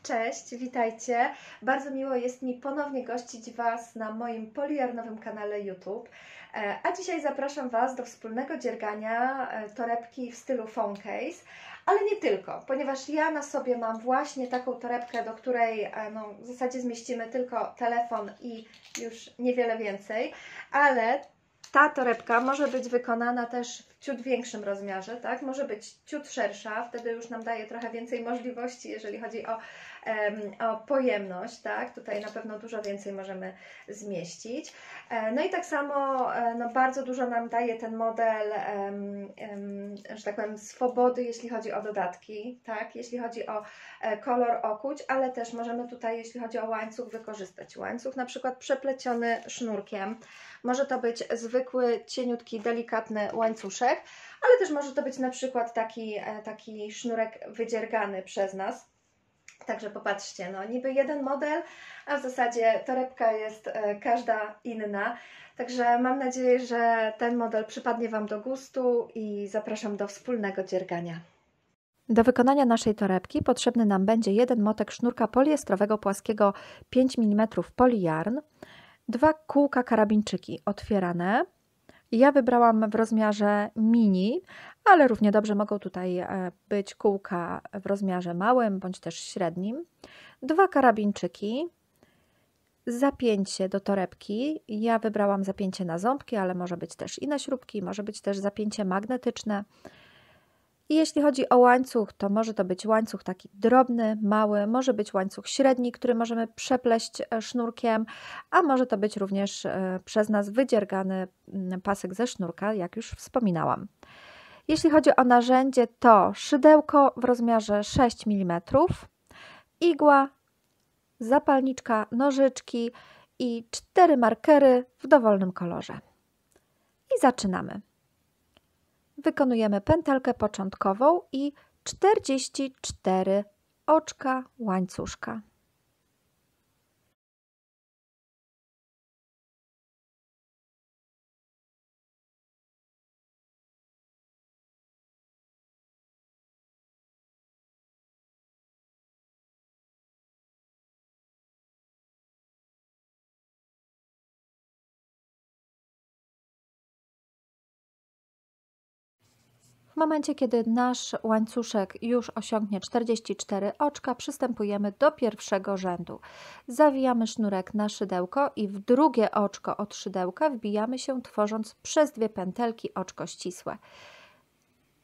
Cześć, witajcie. Bardzo miło jest mi ponownie gościć Was na moim polijarnowym kanale YouTube. A dzisiaj zapraszam Was do wspólnego dziergania torebki w stylu phone case, ale nie tylko, ponieważ ja na sobie mam właśnie taką torebkę, do której w zasadzie zmieścimy tylko telefon i już niewiele więcej, ale ta torebka może być wykonana też w ciut większym rozmiarze, tak? Może być ciut szersza, wtedy już nam daje trochę więcej możliwości, jeżeli chodzi o pojemność, tak? Tutaj na pewno dużo więcej możemy zmieścić. No i tak samo bardzo dużo nam daje ten model, że tak powiem, swobody, jeśli chodzi o dodatki, tak? Jeśli chodzi o kolor okuć, ale też możemy tutaj, jeśli chodzi o łańcuch, wykorzystać łańcuch na przykład przepleciony sznurkiem. Może to być zwykły, cieniutki, delikatny łańcuszek, ale też może to być na przykład taki sznurek wydziergany przez nas. Także popatrzcie, no niby jeden model, a w zasadzie torebka jest każda inna. Także mam nadzieję, że ten model przypadnie Wam do gustu i zapraszam do wspólnego dziergania. Do wykonania naszej torebki potrzebny nam będzie jeden motek sznurka poliestrowego płaskiego 5 mm polyjarn, 2 kółka karabinczyki otwierane. Ja wybrałam w rozmiarze mini, ale równie dobrze mogą tutaj być kółka w rozmiarze małym bądź też średnim. 2 karabinczyki, zapięcie do torebki. Ja wybrałam zapięcie na ząbki, ale może być też i na śrubki, może być też zapięcie magnetyczne. I jeśli chodzi o łańcuch, to może to być łańcuch taki drobny, mały, może być łańcuch średni, który możemy przepleść sznurkiem, a może to być również przez nas wydziergany pasek ze sznurka, jak już wspominałam. Jeśli chodzi o narzędzie, to szydełko w rozmiarze 6 mm, igła, zapalniczka, nożyczki i 4 markery w dowolnym kolorze. I zaczynamy. Wykonujemy pętelkę początkową i 44 oczka łańcuszka. W momencie, kiedy nasz łańcuszek już osiągnie 44 oczka, przystępujemy do pierwszego rzędu. Zawijamy sznurek na szydełko i w drugie oczko od szydełka wbijamy się, tworząc przez 2 pętelki oczko ścisłe.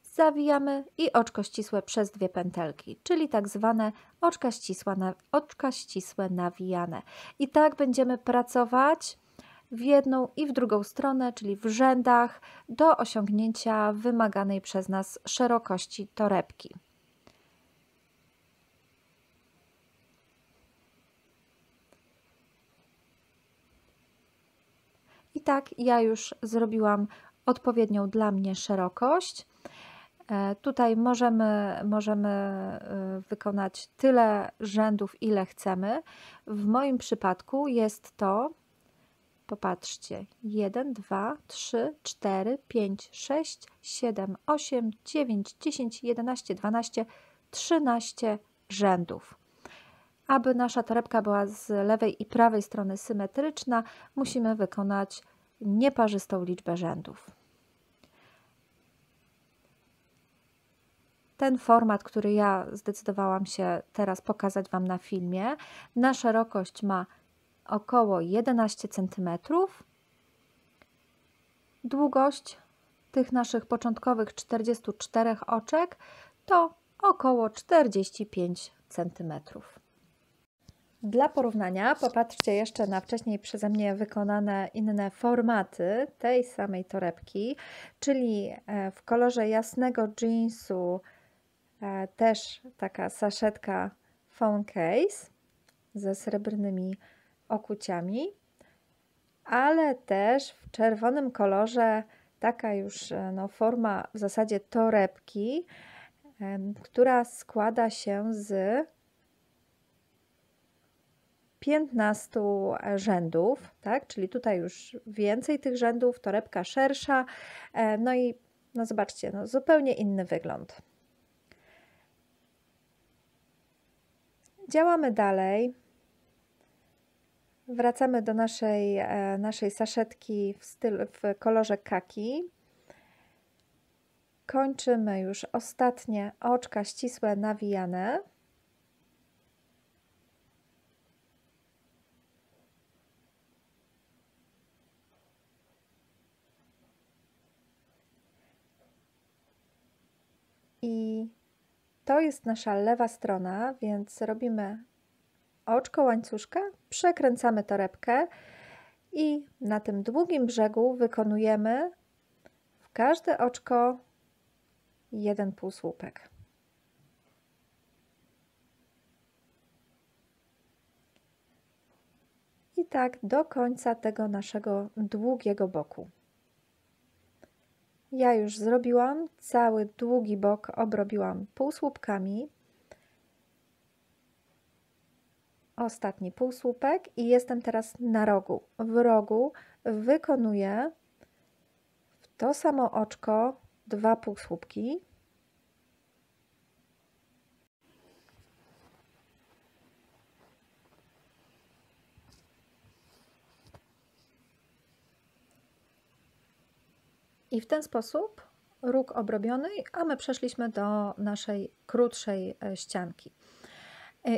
Zawijamy i oczko ścisłe przez 2 pętelki, czyli tak zwane oczka ścisłe nawijane. I tak będziemy pracować w jedną i w drugą stronę, czyli w rzędach, do osiągnięcia wymaganej przez nas szerokości torebki. I tak ja już zrobiłam odpowiednią dla mnie szerokość. Tutaj możemy wykonać tyle rzędów, ile chcemy. W moim przypadku jest to, popatrzcie, 1, 2, 3, 4, 5, 6, 7, 8, 9, 10, 11, 12, 13 rzędów. Aby nasza torebka była z lewej i prawej strony symetryczna, musimy wykonać nieparzystą liczbę rzędów. Ten format, który ja zdecydowałam się teraz pokazać Wam na filmie, na szerokość ma około 11 cm. Długość tych naszych początkowych 44 oczek to około 45 cm. Dla porównania popatrzcie jeszcze na wcześniej przeze mnie wykonane inne formaty tej samej torebki, czyli w kolorze jasnego jeansu też taka saszetka phone case ze srebrnymi okuciami, ale też w czerwonym kolorze taka już forma w zasadzie torebki, która składa się z 15 rzędów, tak? Czyli tutaj już więcej tych rzędów, torebka szersza, no i zobaczcie, zupełnie inny wygląd. Działamy dalej. Wracamy do naszej saszetki w kolorze kaki. Kończymy już ostatnie oczka ścisłe nawijane. I to jest nasza lewa strona, więc robimy oczko łańcuszka, przekręcamy torebkę i na tym długim brzegu wykonujemy w każde oczko jeden półsłupek. I tak do końca tego naszego długiego boku. Ja już zrobiłam cały długi bok, obrobiłam półsłupkami. Ostatni półsłupek i jestem teraz na rogu. W rogu wykonuję w to samo oczko 2 półsłupki. I w ten sposób róg obrobiony, a my przeszliśmy do naszej krótszej ścianki.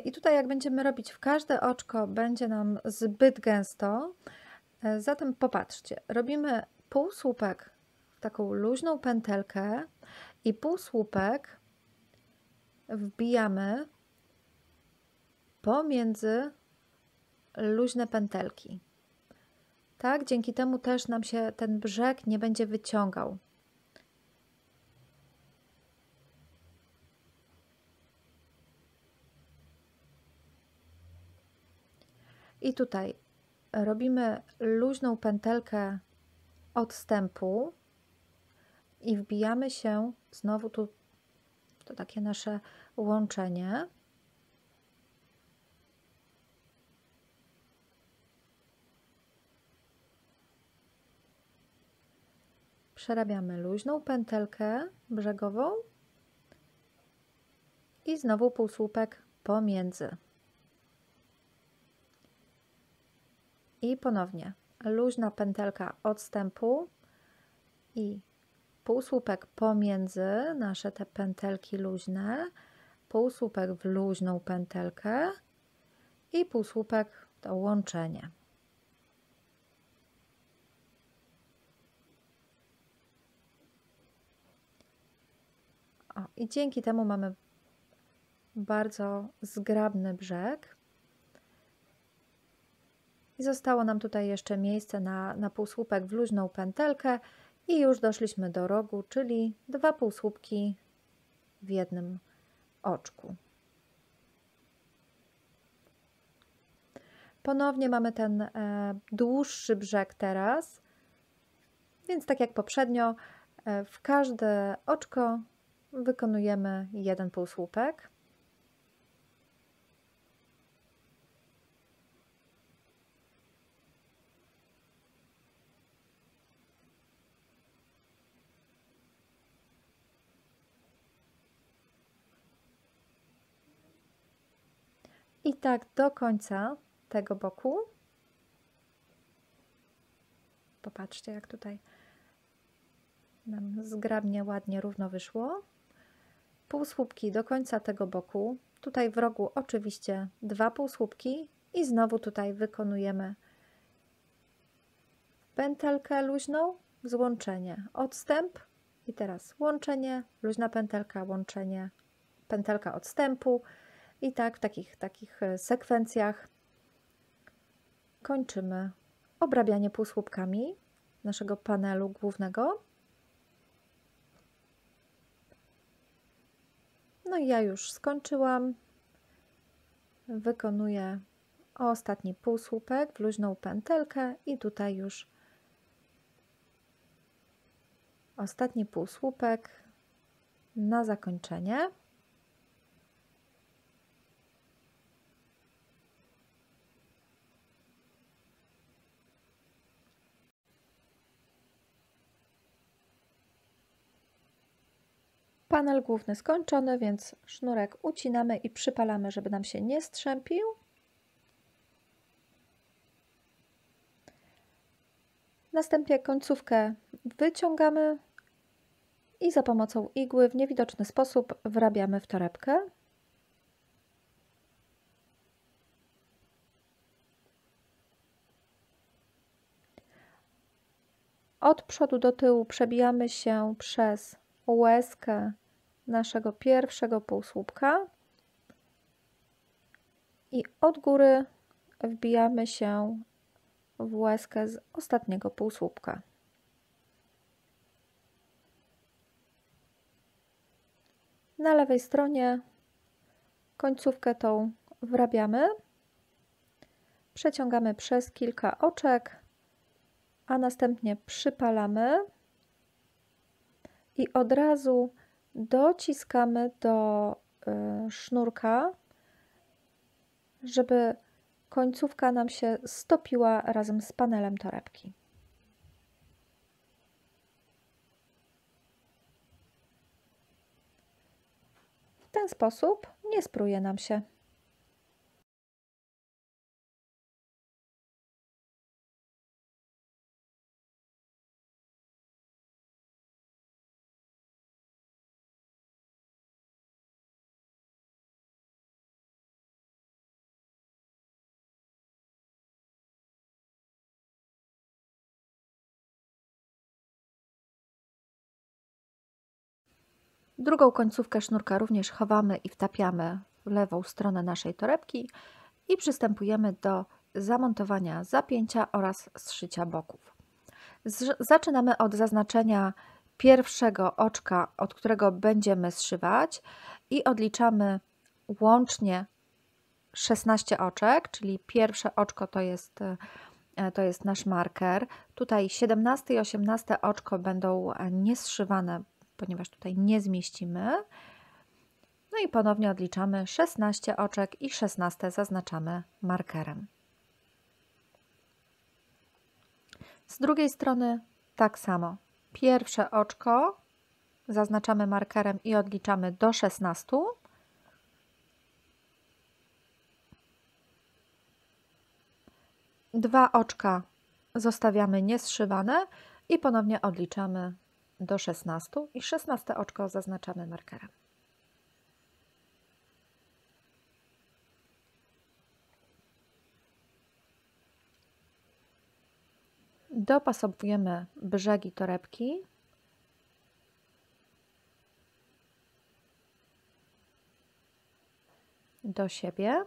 I tutaj jak będziemy robić w każde oczko, będzie nam zbyt gęsto. Zatem popatrzcie, robimy półsłupek w taką luźną pętelkę i półsłupek wbijamy pomiędzy luźne pętelki. Tak, dzięki temu też nam się ten brzeg nie będzie wyciągał. I tutaj robimy luźną pętelkę odstępu i wbijamy się znowu tu, to takie nasze łączenie. Przerabiamy luźną pętelkę brzegową i znowu półsłupek pomiędzy. I ponownie luźna pętelka odstępu i półsłupek pomiędzy nasze te pętelki luźne, półsłupek w luźną pętelkę i półsłupek to łączenie. O, i dzięki temu mamy bardzo zgrabny brzeg. I zostało nam tutaj jeszcze miejsce na półsłupek w luźną pętelkę i już doszliśmy do rogu, czyli 2 półsłupki w jednym oczku. Ponownie mamy ten dłuższy brzeg teraz, więc tak jak poprzednio, w każde oczko wykonujemy jeden półsłupek. I tak do końca tego boku. Popatrzcie, jak tutaj nam zgrabnie, ładnie, równo wyszło. Półsłupki do końca tego boku. Tutaj w rogu oczywiście 2 półsłupki i znowu tutaj wykonujemy pętelkę luźną, złączenie, odstęp i teraz łączenie, luźna pętelka, łączenie, pętelka odstępu i tak w takich sekwencjach kończymy obrabianie półsłupkami naszego panelu głównego. No i ja już skończyłam. Wykonuję ostatni półsłupek w luźną pętelkę i tutaj już ostatni półsłupek na zakończenie. Panel główny skończony, więc sznurek ucinamy i przypalamy, żeby nam się nie strzępił. Następnie końcówkę wyciągamy i za pomocą igły w niewidoczny sposób wrabiamy w torebkę. Od przodu do tyłu przebijamy się przez łezkę naszego pierwszego półsłupka i od góry wbijamy się w łezkę z ostatniego półsłupka. Na lewej stronie końcówkę tą wrabiamy, przeciągamy przez kilka oczek, a następnie przypalamy i od razu dociskamy do sznurka, żeby końcówka nam się stopiła razem z panelem torebki. W ten sposób nie spruje nam się. Drugą końcówkę sznurka również chowamy i wtapiamy w lewą stronę naszej torebki i przystępujemy do zamontowania zapięcia oraz zszycia boków. Zaczynamy od zaznaczenia pierwszego oczka, od którego będziemy zszywać i odliczamy łącznie 16 oczek, czyli pierwsze oczko to jest nasz marker. Tutaj 17 i 18 oczko będą niezszywane, ponieważ tutaj nie zmieścimy. No i ponownie odliczamy 16 oczek i 16 zaznaczamy markerem. Z drugiej strony tak samo. Pierwsze oczko zaznaczamy markerem i odliczamy do 16. Dwa oczka zostawiamy niezszywane i ponownie odliczamy do 16 i 16 oczko zaznaczamy markerem. Dopasowujemy brzegi torebki. Do siebie.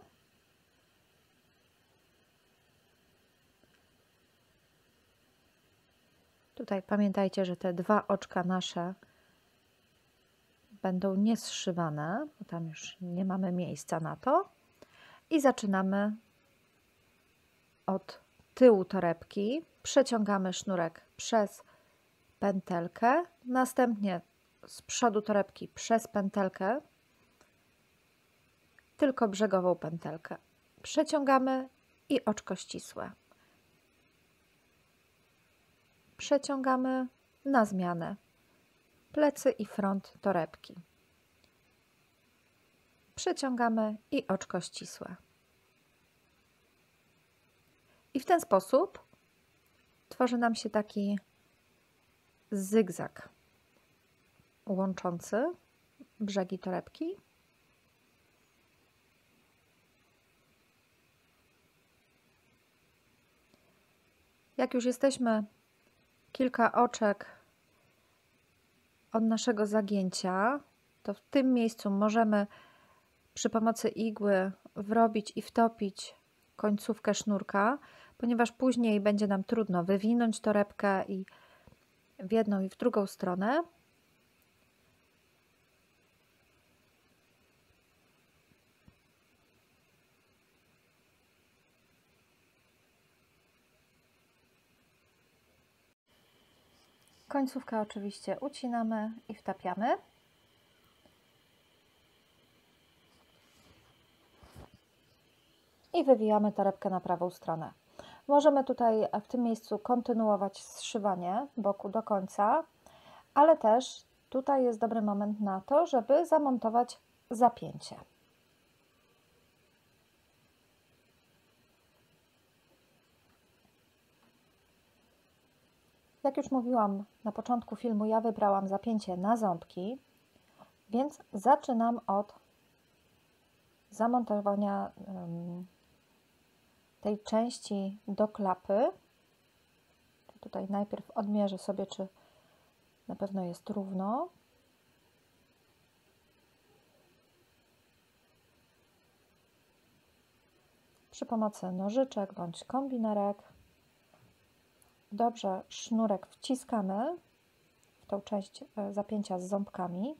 Tutaj pamiętajcie, że te dwa oczka nasze będą niezszywane, bo tam już nie mamy miejsca na to. I zaczynamy od tyłu torebki. Przeciągamy sznurek przez pętelkę, następnie z przodu torebki przez pętelkę, tylko brzegową pętelkę. Przeciągamy i oczko ścisłe. Przeciągamy na zmianę plecy i front torebki. Przeciągamy i oczko ścisłe. I w ten sposób tworzy nam się taki zygzak łączący brzegi torebki. Jak już jesteśmy kilka oczek od naszego zagięcia, to w tym miejscu możemy przy pomocy igły wrobić i wtopić końcówkę sznurka, ponieważ później będzie nam trudno wywinąć torebkę i w jedną i w drugą stronę. Końcówkę oczywiście ucinamy i wtapiamy. I wywijamy torebkę na prawą stronę. Możemy tutaj w tym miejscu kontynuować zszywanie boku do końca, ale też tutaj jest dobry moment na to, żeby zamontować zapięcie. Jak już mówiłam na początku filmu, ja wybrałam zapięcie na ząbki, więc zaczynam od zamontowania tej części do klapy. Tutaj najpierw odmierzę sobie, czy na pewno jest równo. Przy pomocy nożyczek bądź kombinerek dobrze sznurek wciskamy w tą część zapięcia z ząbkami,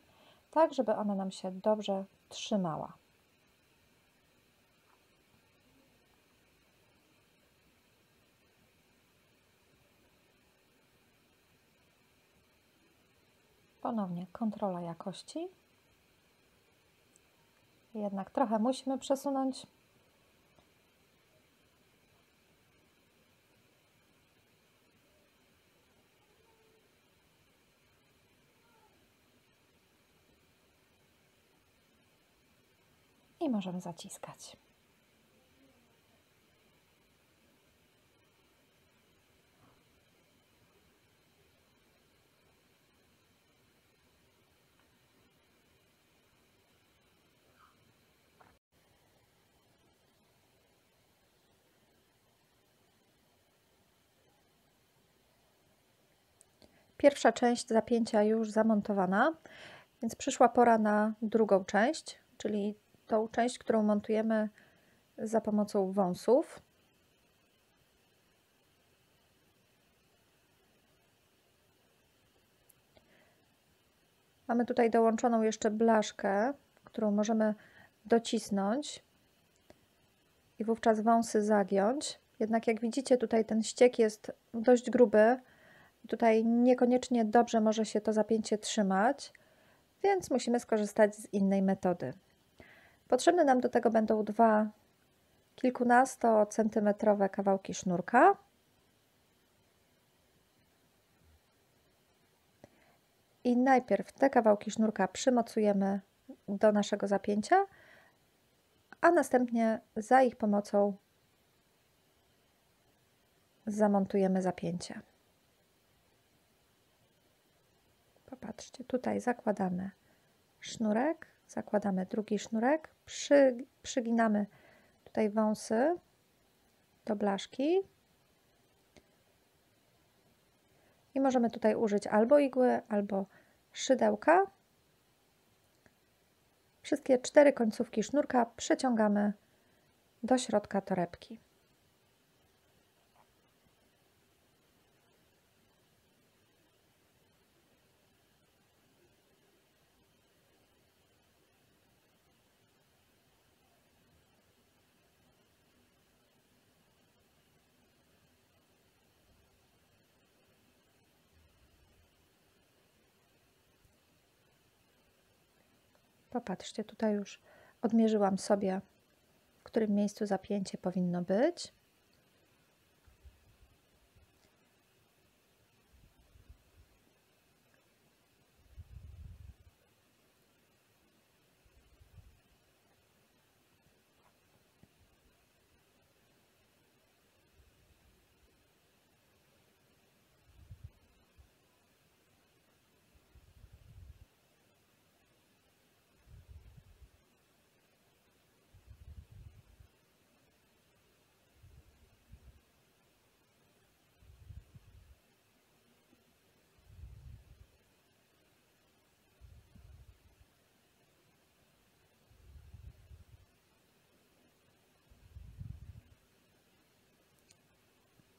tak żeby ona nam się dobrze trzymała. Ponownie kontrola jakości. Jednak trochę musimy przesunąć. I możemy zaciskać. Pierwsza część zapięcia już zamontowana, więc przyszła pora na drugą część, czyli tą część, którą montujemy za pomocą wąsów. Mamy tutaj dołączoną jeszcze blaszkę, którą możemy docisnąć i wówczas wąsy zagiąć. Jednak jak widzicie, tutaj ten ściek jest dość gruby. Tutaj niekoniecznie dobrze może się to zapięcie trzymać, więc musimy skorzystać z innej metody. Potrzebne nam do tego będą dwa kilkunastocentymetrowe kawałki sznurka. I najpierw te kawałki sznurka przymocujemy do naszego zapięcia, a następnie za ich pomocą zamontujemy zapięcie. Popatrzcie, tutaj zakładamy sznurek, zakładamy drugi sznurek, przyginamy tutaj wąsy do blaszki i możemy tutaj użyć albo igły, albo szydełka. Wszystkie 4 końcówki sznurka przeciągamy do środka torebki. Popatrzcie, tutaj już odmierzyłam sobie, w którym miejscu zapięcie powinno być.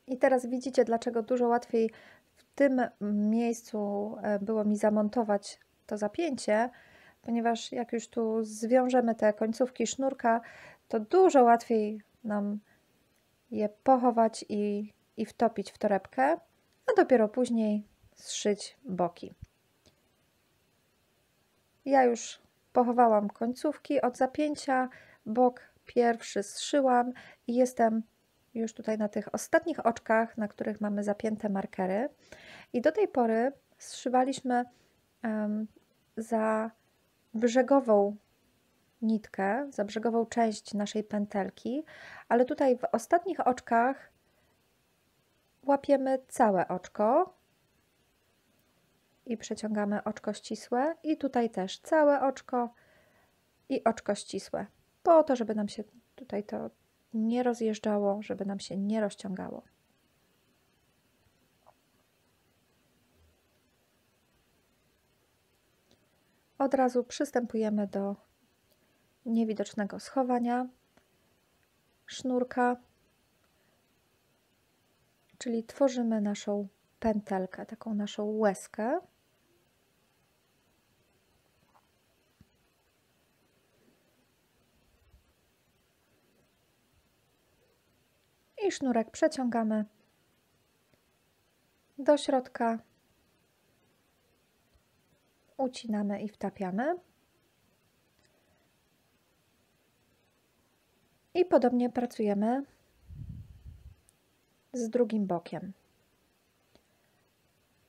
I teraz widzicie, dlaczego dużo łatwiej w tym miejscu było mi zamontować to zapięcie, ponieważ jak już tu zwiążemy te końcówki sznurka, to dużo łatwiej nam je pochować i wtopić w torebkę, a dopiero później zszyć boki. Ja już pochowałam końcówki od zapięcia, bok pierwszy zszyłam i jestem już tutaj na tych ostatnich oczkach, na których mamy zapięte markery. I do tej pory zszywaliśmy za brzegową nitkę, za brzegową część naszej pętelki, ale tutaj w ostatnich oczkach łapiemy całe oczko i przeciągamy oczko ścisłe i tutaj też całe oczko i oczko ścisłe, po to, żeby nam się tutaj to nie rozjeżdżało, żeby nam się nie rozciągało. Od razu przystępujemy do niewidocznego schowania sznurka, czyli tworzymy naszą pętelkę, taką naszą łezkę. I sznurek przeciągamy do środka, ucinamy i wtapiamy. I podobnie pracujemy z drugim bokiem.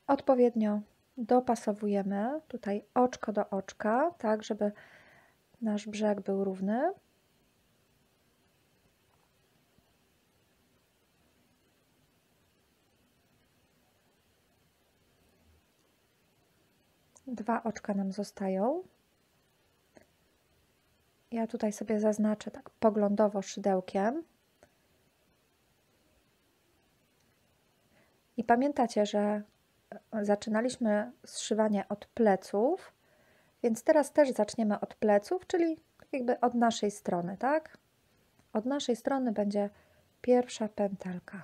Odpowiednio dopasowujemy tutaj oczko do oczka, tak żeby nasz brzeg był równy. Dwa oczka nam zostają. Ja tutaj sobie zaznaczę tak poglądowo szydełkiem. I pamiętacie, że zaczynaliśmy zszywanie od pleców, więc teraz też zaczniemy od pleców, czyli jakby od naszej strony, tak? Od naszej strony będzie pierwsza pętelka.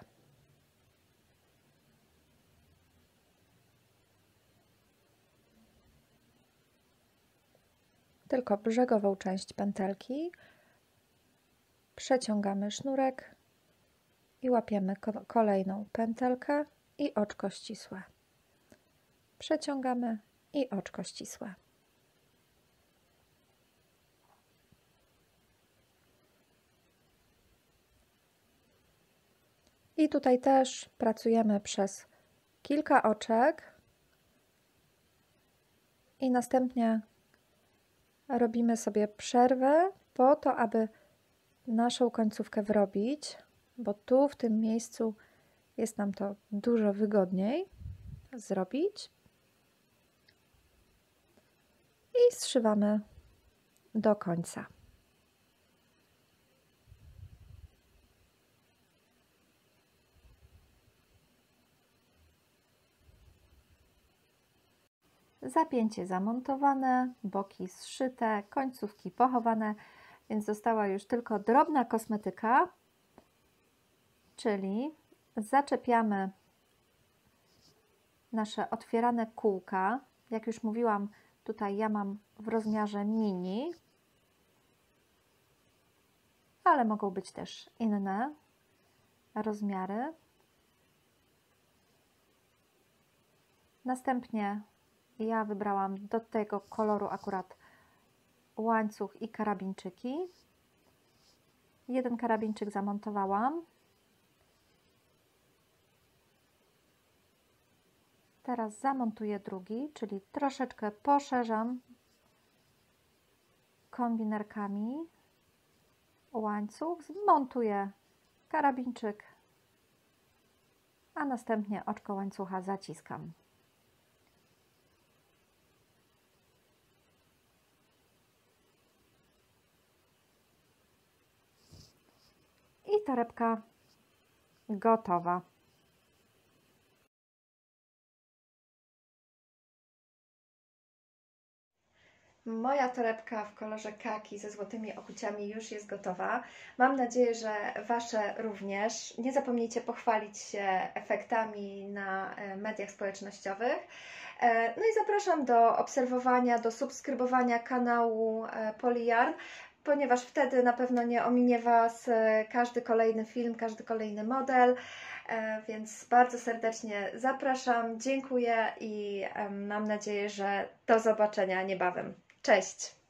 Tylko brzegową część pętelki, przeciągamy sznurek i łapiemy kolejną pętelkę i oczko ścisłe. Przeciągamy i oczko ścisłe. I tutaj też pracujemy przez kilka oczek i następnie robimy sobie przerwę po to, aby naszą końcówkę wyrobić, bo tu w tym miejscu jest nam to dużo wygodniej zrobić. I zszywamy do końca. Zapięcie zamontowane, boki zszyte, końcówki pochowane, więc została już tylko drobna kosmetyka, czyli zaczepiamy nasze otwierane kółka. Jak już mówiłam, tutaj ja mam w rozmiarze mini, ale mogą być też inne rozmiary. Następnie ja wybrałam do tego koloru akurat łańcuch i karabinczyki. Jeden karabinczyk zamontowałam. Teraz zamontuję drugi, czyli troszeczkę poszerzam kombinerkami łańcuch, zmontuję karabinczyk, a następnie oczko łańcucha zaciskam. I torebka gotowa. Moja torebka w kolorze kaki ze złotymi okuciami już jest gotowa. Mam nadzieję, że Wasze również. Nie zapomnijcie pochwalić się efektami na mediach społecznościowych. No i zapraszam do obserwowania, do subskrybowania kanału Polyjarn, ponieważ wtedy na pewno nie ominie Was każdy kolejny film, każdy kolejny model. Więc bardzo serdecznie zapraszam, dziękuję i mam nadzieję, że do zobaczenia niebawem. Cześć!